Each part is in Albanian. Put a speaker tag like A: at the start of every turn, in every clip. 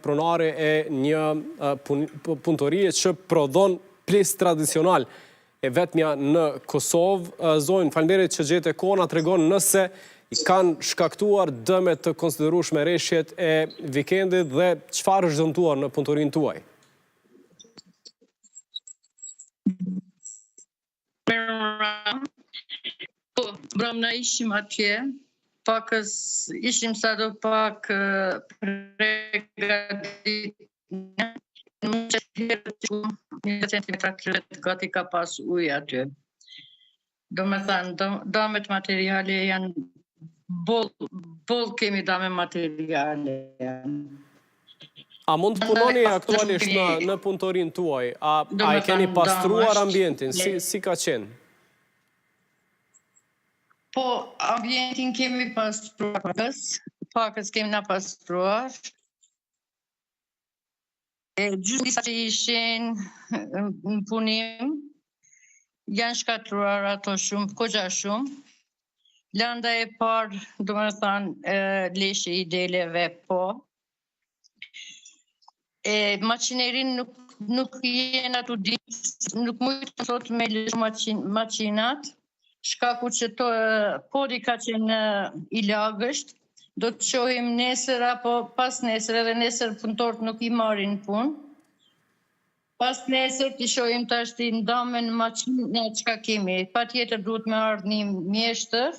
A: pronare e një punëtorie që prodhon ples tradicional e vetmja në Kosovë. Zonjë, faleminderit që gjete kohën, na tregon nëse i kanë shkaktuar dëme të konsiderueshme rreshjet e vikendit dhe çfarë është dëmtuar në punëtorinë tuaj.
B: Po, na ishim atje, pakës ishim sa do pak përgatitur. Një centimetra gati ka pas ujë aty. Do me thënë, damet materiale janë bol kemi dame materiale.
A: A mund të punoni aktualisht në punëtorinë tuaj? A e keni pastruar ambientin? Si ka qenë?
B: Po, ambientin kemi pastruar pakës kemi na pastruar. Gjysmë disa që ishin në punim, janë shkatruar ato shumë, kogja shumë. Landa e parë, do me thënë, leshe i deleve, po. Maqinerin nuk jenë ato ditë, nuk mujtë të thotë me lëshë maqinat, shkaku që podi ka qenë i lagësht, do të shohim nesër apo pas nesër, edhe nesër punëtorët nuk i marrin punë. Pas nesër të shohim tash të ndamen maqinat çka kemi. Patjetër duhet me ardhë një mjeshtër,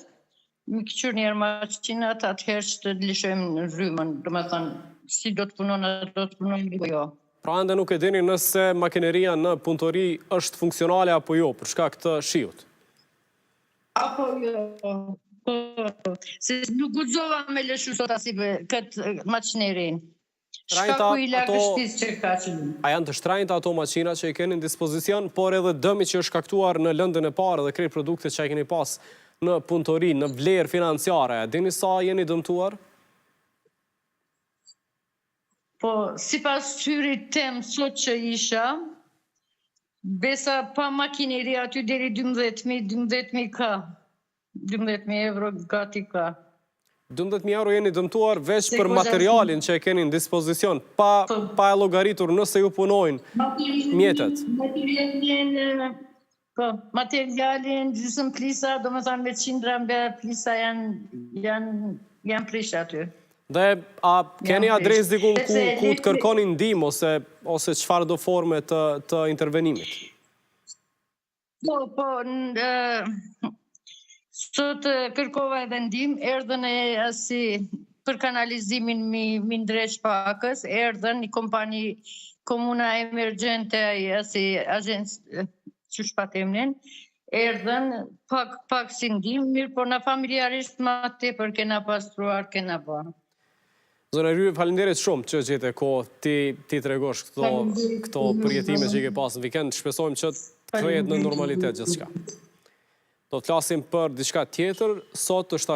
B: me këqyr njerë maqinat, atëherë që të lëshojmë në rrymën, do me thënë, si do të punon, do të punon jo.
A: Pra ende nuk e dini nëse makineria në punëtori është funksionale apo jo, për shkak të shiut?
B: Apo jo. Se nuk guxova me lëshu sot asi këtë maqinerin. Shkaku i lagështis që ka qenë.
A: A janë të shtrenjta ato maqina që i keni në dispozicion, por edhe dëmi që është shkaktuar në lëndën e parë dhe krejt produkte që i keni pas në punëtori, në vlerë financiare, a dini sa jeni dëmtuar?
B: Po, sipas hyrit tem sot që isha, besa pa makineri aty deri 12.000 ka. 12.000 euro gati ka.
A: 12.000 euro jeni dëmtuar veç për materialin që e keni në dispozicion, pa e llogaritur nëse ju punojnë mjetet.
B: Materialin, gjysmë plisa, do më thënë me qindra mbe plisa janë prish aty.
A: Dhe a keni adres dikun ku të kërkoni ndihmë ose çfarë do forme të intervenimit?
B: Po, sot kërkova edhe ndihmë, erdhën për kanalizimin mi ndreq pakës, erdhën një kompani komuna emergjente, agencë që shpatemnin, erdhën pak si ndihmë, mirë, por na familjarisht ma tepër kena pastruar, kena bërë.
A: Zonë Ryë, faleminderit shumë që gjete kohë ti tregosh këto përjetime që i ke pas në vikend. Shpresojmë që të kthehet në normalitet gjithçka. Do të flasim për diçka tjetër, sot është